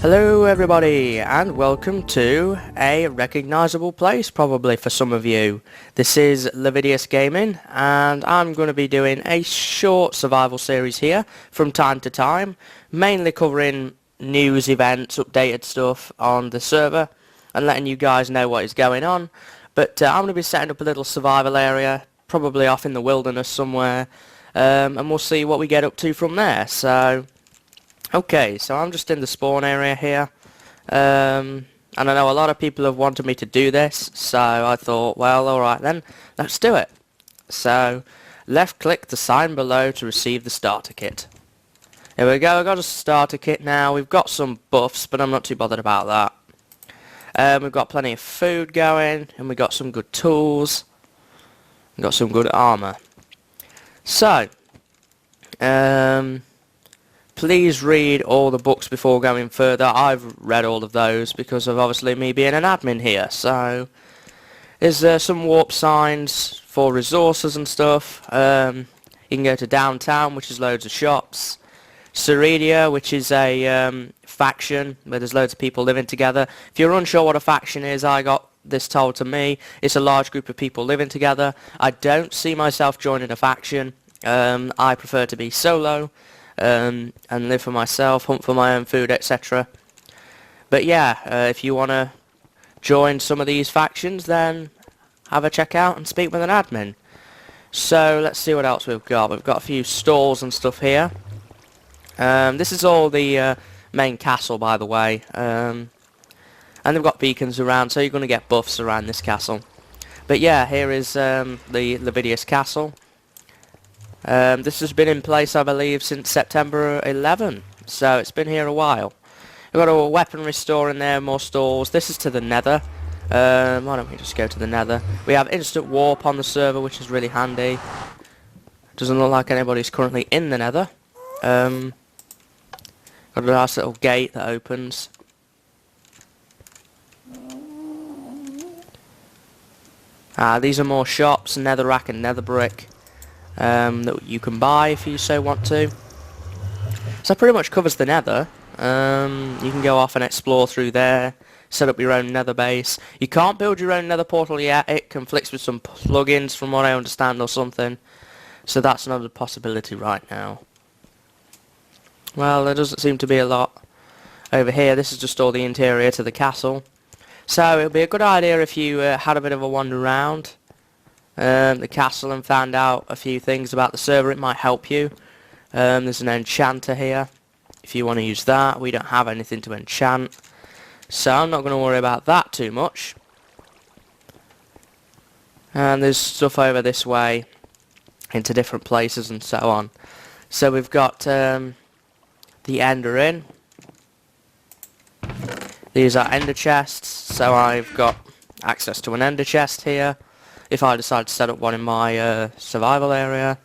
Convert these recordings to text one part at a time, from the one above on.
Hello everybody and welcome to a recognisable place probably for some of you. This is Lividius Gaming and I'm going to be doing a short survival series here from time to time, mainly covering news, events, updated stuff on the server and letting you guys know what is going on. But I'm going to be setting up a little survival area, probably off in the wilderness somewhere, and we'll see what we get up to from there. Okay, so I'm just in the spawn area here, and I know a lot of people have wanted me to do this, so I thought, well, alright then, let's do it. So, left click the sign below to receive the starter kit. Here we go, I've got a starter kit now. We've got some buffs, but I'm not too bothered about that. We've got plenty of food going, and we've got some good tools. We've got some good armour. So, please read all the books before going further. I've read all of those because of obviously me being an admin here. So, there's some warp signs for resources and stuff. You can go to downtown, which is loads of shops. Ceredia, which is a faction where there's loads of people living together. If you're unsure what a faction is, I got this told to me. It's a large group of people living together. I don't see myself joining a faction. I prefer to be solo. And live for myself, hunt for my own food, etc. But yeah, if you want to join some of these factions, then have a check out and speak with an admin. So let's see what else we've got. We've got a few stalls and stuff here. This is all the main castle, by the way. And they've got beacons around, so you're going to get buffs around this castle. But yeah, here is the Lividius Castle. This has been in place, I believe, since September 11, so it's been here a while. We've got a weaponry store in there, more stalls. This is to the nether. Why don't we just go to the nether? We have instant warp on the server, which is really handy. Doesn't look like anybody's currently in the nether. Got a nice little gate that opens. These are more shops, netherrack and nether brick. That you can buy if you so want to. So that pretty much covers the nether. You can go off and explore through there, set up your own nether base. You can't build your own nether portal yet. It conflicts with some plugins from what I understand or something. So that's another possibility right now. Well, there doesn't seem to be a lot over here. This is just all the interior to the castle. So it would be a good idea if you had a bit of a wander around the castle and found out a few things about the server. It might help you. There's an enchanter here if you want to use that. We don't have anything to enchant, so I'm not going to worry about that too much. And there's stuff over this way into different places and so on. So we've got the ender in. These are ender chests, so I've got access to an ender chest here if I decide to set up one in my survival area.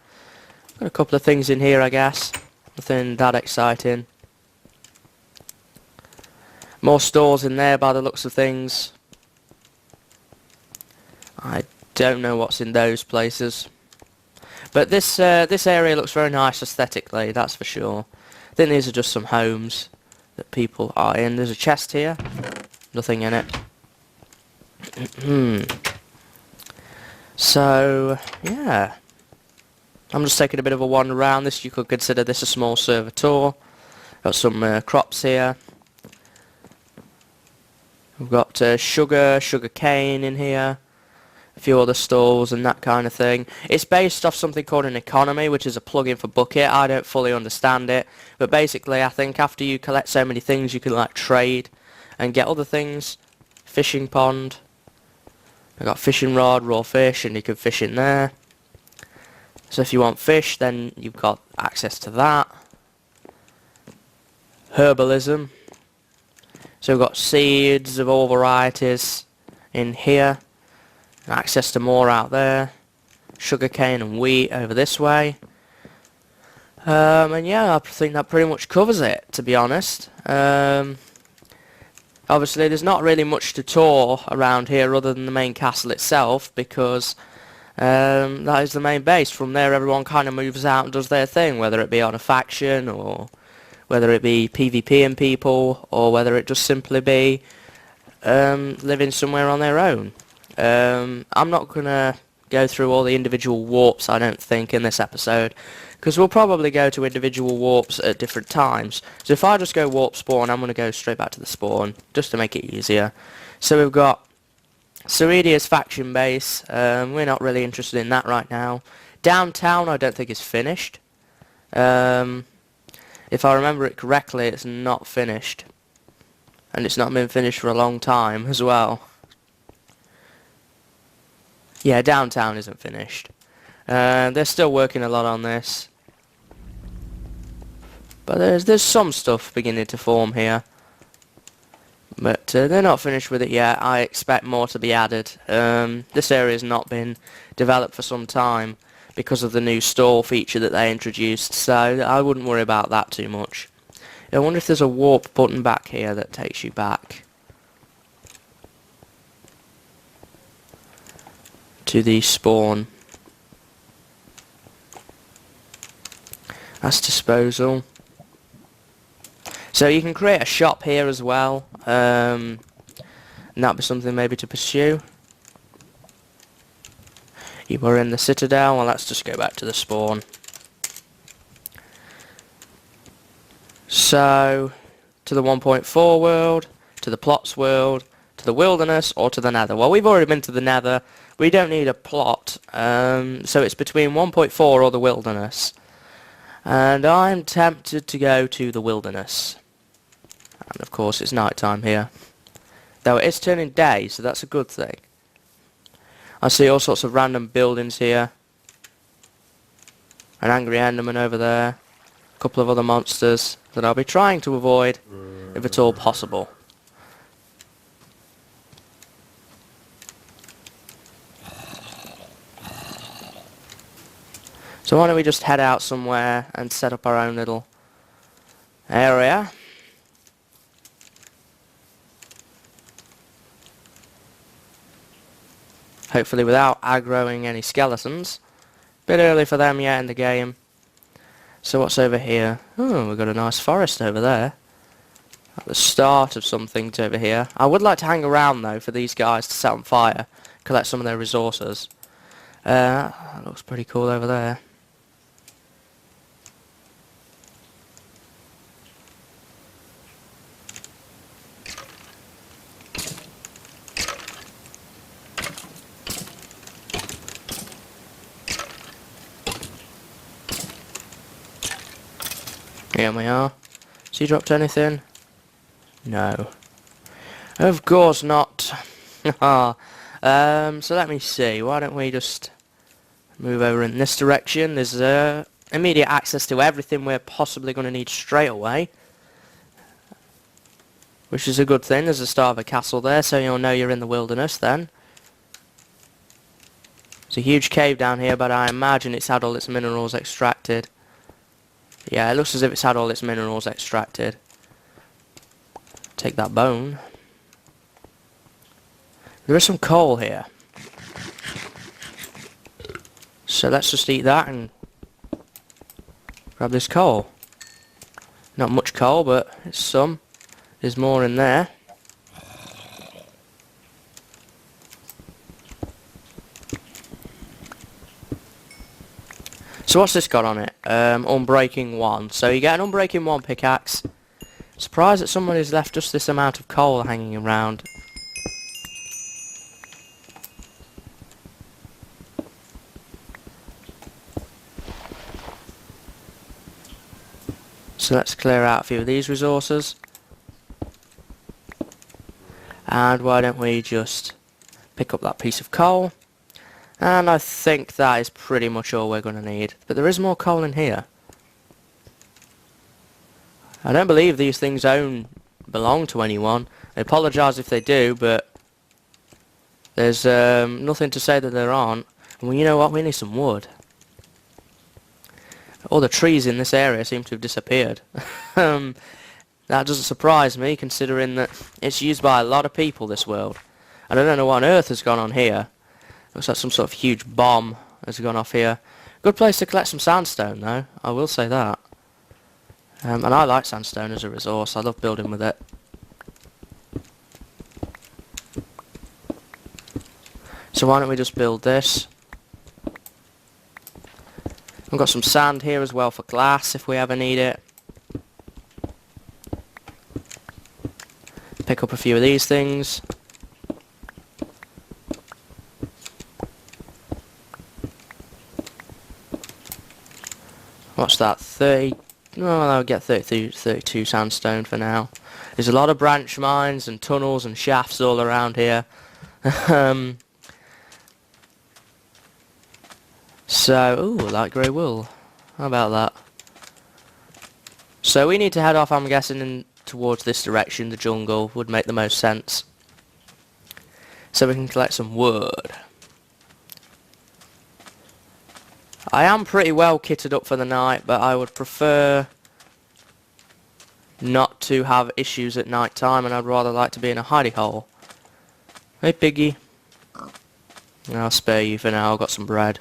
Got a couple of things in here, I guess. Nothing that exciting. More stores in there by the looks of things. I don't know what's in those places. But this area looks very nice aesthetically, that's for sure. I think these are just some homes that people are in. There's a chest here. Nothing in it. So, yeah. I'm just taking a bit of a wander around this. You could consider this a small server tour. Got some crops here. We've got sugar cane in here. A few other stalls and that kind of thing. It's based off something called an economy, which is a plugin for Bucket. I don't fully understand it. But basically, I think after you collect so many things, you can like trade and get other things. Fishing pond. I've got fishing rod, raw fish, and you can fish in there. So if you want fish, then you've got access to that. Herbalism. So we've got seeds of all varieties in here. Access to more out there. Sugarcane and wheat over this way. And yeah, I think that pretty much covers it, to be honest. Obviously, there's not really much to tour around here other than the main castle itself, because that is the main base. From there, everyone kind of moves out and does their thing, whether it be on a faction or whether it be PvPing people or whether it just simply be living somewhere on their own. I'm not gonna go through all the individual warps, I don't think, in this episode, because we'll probably go to individual warps at different times. So if I just go warp spawn, I'm going to go straight back to the spawn, just to make it easier. So we've got Lividius faction base. We're not really interested in that right now. Downtown I don't think is finished. If I remember it correctly, it's not finished. And it's not been finished for a long time as well. Yeah, downtown isn't finished. They're still working a lot on this. But there's some stuff beginning to form here. But they're not finished with it yet. I expect more to be added. This area has not been developed for some time because of the new stall feature that they introduced, so I wouldn't worry about that too much. I wonder if there's a warp button back here that takes you back to the spawn. That's disposal. So you can create a shop here as well, and that'd be something maybe to pursue. You were in the Citadel, well let's just go back to the spawn. So, to the 1.4 world, to the plots world, to the wilderness, or to the nether. Well, we've already been to the nether. We don't need a plot, so it's between 1.4 or the wilderness. And I'm tempted to go to the wilderness. And of course it's night time here. Though it is turning day, so that's a good thing. I see all sorts of random buildings here. An angry enderman over there. A couple of other monsters that I'll be trying to avoid if at all possible. So why don't we just head out somewhere and set up our own little area. Hopefully without aggroing any skeletons. Bit early for them yet in the game. So what's over here? Oh, we've got a nice forest over there. At the start of some things over here. I would like to hang around though for these guys to set on fire. Collect some of their resources. That looks pretty cool over there. Here we are. Has he dropped anything? No. Of course not. So let me see. Why don't we just move over in this direction? There's immediate access to everything we're possibly going to need straight away. Which is a good thing. There's a start of a castle there, so you'll know you're in the wilderness then. There's a huge cave down here, but I imagine it's had all its minerals extracted. Yeah, it looks as if it's had all its minerals extracted. Take that bone. There is some coal here. So let's just eat that and grab this coal. Not much coal, but it's some. There's more in there. So what's this got on it? Unbreaking 1. So you get an Unbreaking 1 pickaxe. Surprised that somebody's left just this amount of coal hanging around. So let's clear out a few of these resources. And why don't we just pick up that piece of coal. And I think that is pretty much all we're going to need. But there is more coal in here. I don't believe these things belong to anyone. I apologise if they do, but there's nothing to say that there aren't. And well, you know what? We need some wood. All the trees in this area seem to have disappeared. That doesn't surprise me, considering that it's used by a lot of people, this world. And I don't know what on earth has gone on here. Looks like some sort of huge bomb has gone off here. Good place to collect some sandstone, though. I will say that. And I like sandstone as a resource. I love building with it. So why don't we just build this? We've got some sand here as well for glass if we ever need it. Pick up a few of these things. What's that? 30... Well, I'll get 32 sandstone for now. There's a lot of branch mines and tunnels and shafts all around here. So, ooh, light grey wool. How about that? So we need to head off, I'm guessing, towards this direction. The jungle would make the most sense. So we can collect some wood. I am pretty well kitted up for the night, but I would prefer not to have issues at night time, and I'd rather like to be in a hidey hole. Hey, piggy. I'll spare you for now. I've got some bread.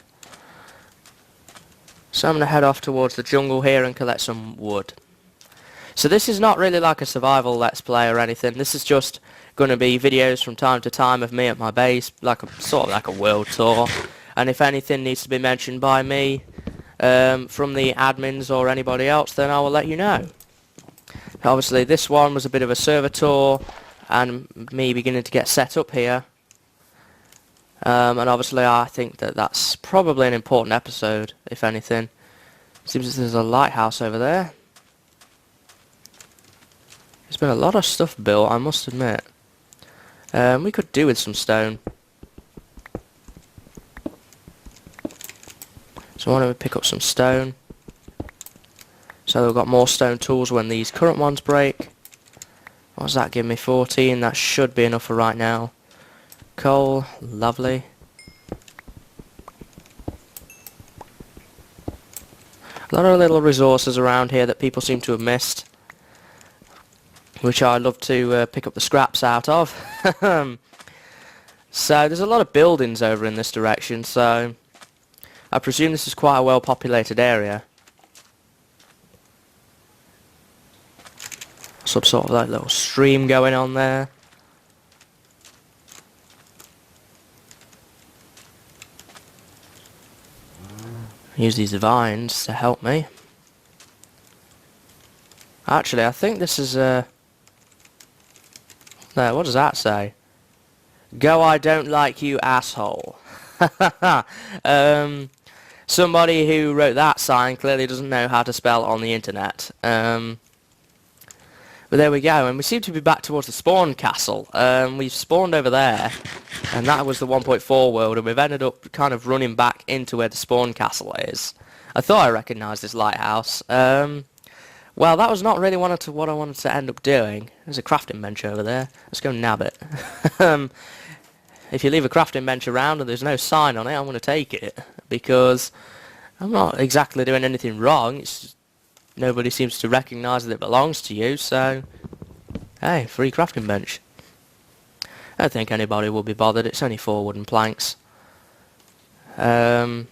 So I'm going to head off towards the jungle here and collect some wood. So this is not really like a survival let's play or anything. This is just going to be videos from time to time of me at my base, sort of like a world tour. And if anything needs to be mentioned by me from the admins or anybody else, then I will let you know. Obviously this one was a bit of a server tour and me beginning to get set up here. And obviously I think that that's probably an important episode, if anything. Seems there's a lighthouse over there. There's been a lot of stuff built, I must admit. We could do with some stone. So why don't we pick up some stone. So we've got more stone tools when these current ones break. What does that give me? 14. That should be enough for right now. Coal, lovely. A lot of little resources around here that people seem to have missed, which I'd love to pick up the scraps out of. So there's a lot of buildings over in this direction, so I presume this is quite a well populated area. Some sort of like little stream going on there. Use these vines to help me. Actually, I think this is there, what does that say? Go, I don't like you, asshole. Somebody who wrote that sign clearly doesn't know how to spell on the internet. But there we go, and we seem to be back towards the spawn castle. We've spawned over there, and that was the 1.4 world, and we've ended up kind of running back into where the spawn castle is. I thought I recognised this lighthouse. Well, that was not really what I wanted to end up doing. There's a crafting bench over there. Let's go nab it. If you leave a crafting bench around and there's no sign on it, I'm going to take it, because I'm not exactly doing anything wrong. It's just nobody seems to recognise that it belongs to you, so hey, free crafting bench. I don't think anybody will be bothered. It's only 4 wooden planks. Ooh,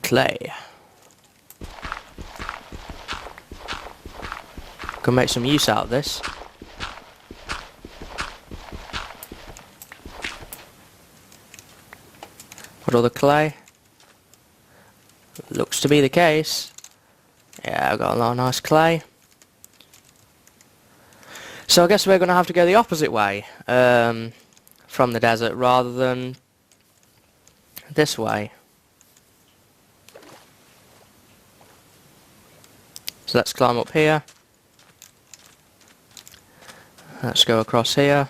clay. Can make some use out of this. What other clay? Looks to be the case. Yeah, I've got a lot of nice clay. So I guess we're going to have to go the opposite way from the desert rather than this way. So let's climb up here. Let's go across here.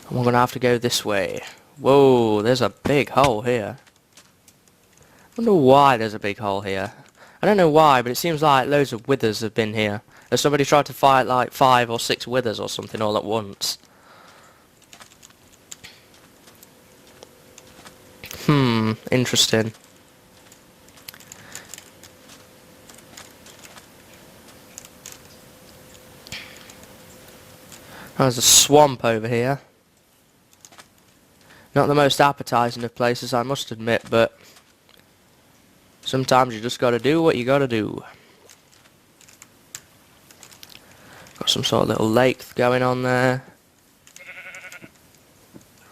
And we're going to have to go this way. Whoa, there's a big hole here. I wonder why there's a big hole here. I don't know why, but it seems like loads of withers have been here. Has somebody tried to fight like 5 or 6 withers or something all at once? Interesting. There's a swamp over here. Not the most appetizing of places, I must admit, but sometimes you just gotta do what you gotta do. Got some sort of little lake going on there. I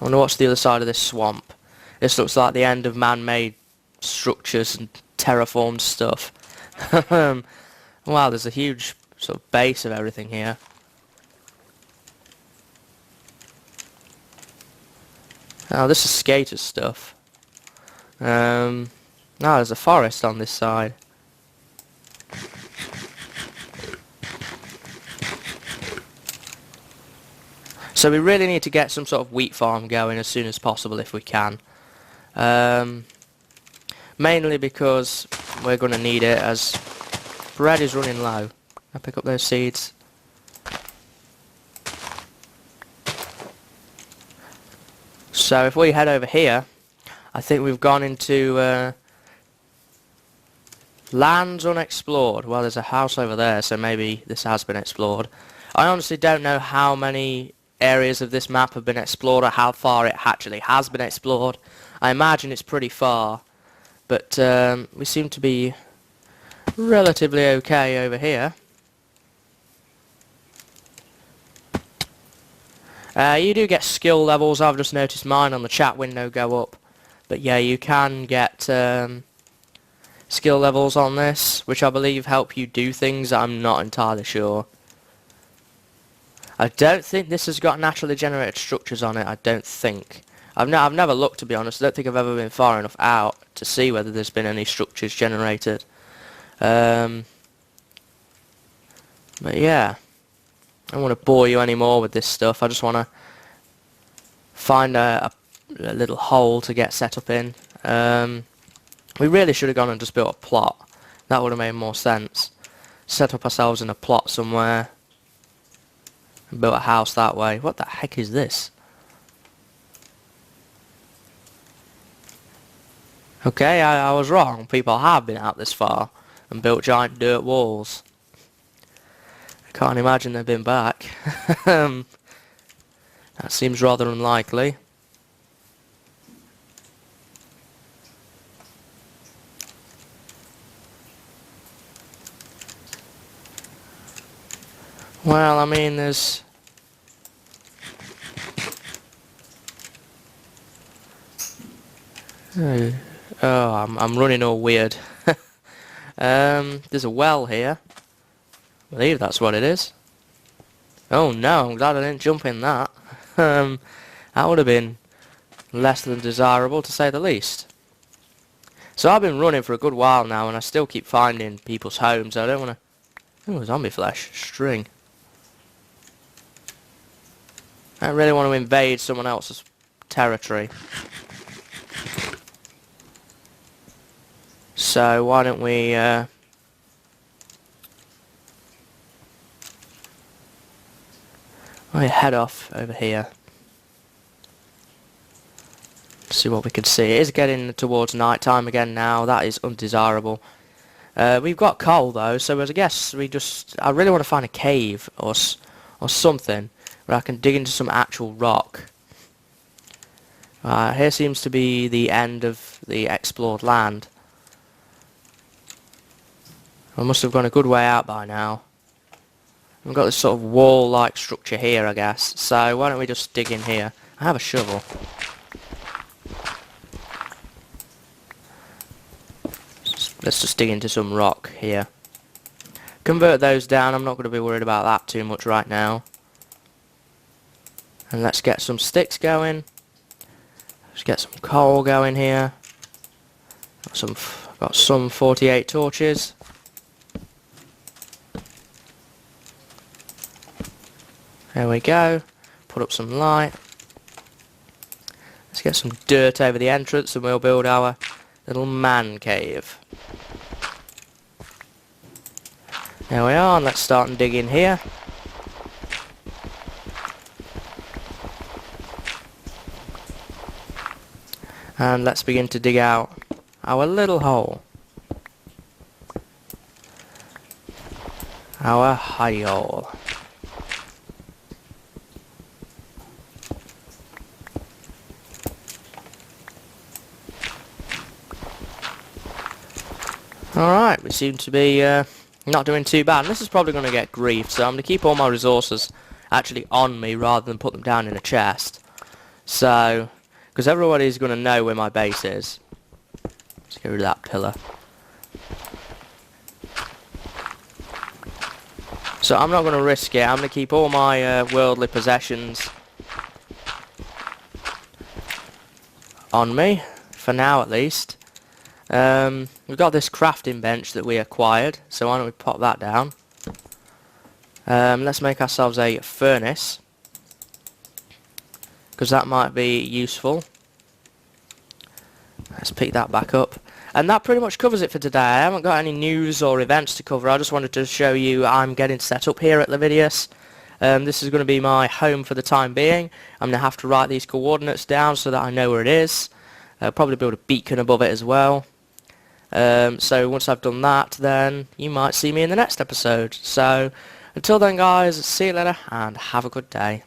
wonder what's the other side of this swamp. This looks like the end of man-made structures and terraformed stuff. Wow, there's a huge sort of base of everything here. Oh, this is skater stuff. No, there's a forest on this side. So we really need to get some sort of wheat farm going as soon as possible if we can. Mainly because we're going to need it as bread is running low. I pick up those seeds. So if we head over here, I think we've gone into lands unexplored. Well, there's a house over there, so maybe this has been explored. I honestly don't know how many areas of this map have been explored or how far it actually has been explored. I imagine it's pretty far, but we seem to be relatively okay over here. You do get skill levels. I've just noticed mine on the chat window go up, but yeah, you can get skill levels on this, which I believe help you do things. I'm not entirely sure. I don't think this has got naturally generated structures on it. I don't think. I've never looked, to be honest. I don't think I've ever been far enough out to see whether there's been any structures generated. But yeah, I don't want to bore you anymore with this stuff. I just want to find a little hole to get set up in. We really should have gone and just built a plot. That would have made more sense. Set up ourselves in a plot somewhere. And built a house that way. What the heck is this? Okay, I was wrong. People have been out this far and built giant dirt walls. I can't imagine they've been back. That seems rather unlikely. Well, I mean, there's... Oh, I'm running all weird. There's a well here. I believe that's what it is. Oh no, I'm glad I didn't jump in that. That would have been less than desirable, to say the least. So I've been running for a good while now, and I still keep finding people's homes. I don't want to... Oh, zombie flesh. String. I don't really want to invade someone else's territory. So why don't we head off over here. See what we can see. It is getting towards night time again now. That is undesirable. We've got coal though, so I guess I really want to find a cave or something where I can dig into some actual rock. Here seems to be the end of the explored land. I must have gone a good way out by now. We've got this sort of wall-like structure here, I guess. So why don't we just dig in here? I have a shovel. Let's just dig into some rock here. Convert those down. I'm not going to be worried about that too much right now. And let's get some sticks going. Let's get some coal going here. Got some 48 torches. There we go. Put up some light. Let's get some dirt over the entrance and we'll build our little man cave. There we are, and let's start and dig in here. And let's begin to dig out our little hole. Our hidey hole. Alright, we seem to be not doing too bad. And this is probably going to get grief, so I'm going to keep all my resources actually on me rather than put them down in a chest. So, because everybody's going to know where my base is. Let's get rid of that pillar. So I'm not going to risk it. I'm going to keep all my worldly possessions on me, for now at least. We've got this crafting bench that we acquired, so why don't we pop that down. Let's make ourselves a furnace, because that might be useful. Let's pick that back up. And that pretty much covers it for today. I haven't got any news or events to cover. I just wanted to show you I'm getting set up here at Lividius. This is going to be my home for the time being. I'm going to have to write these coordinates down so that I know where it is. Probably build a beacon above it as well. So once I've done that, then you might see me in the next episode. So until then guys, see you later and have a good day.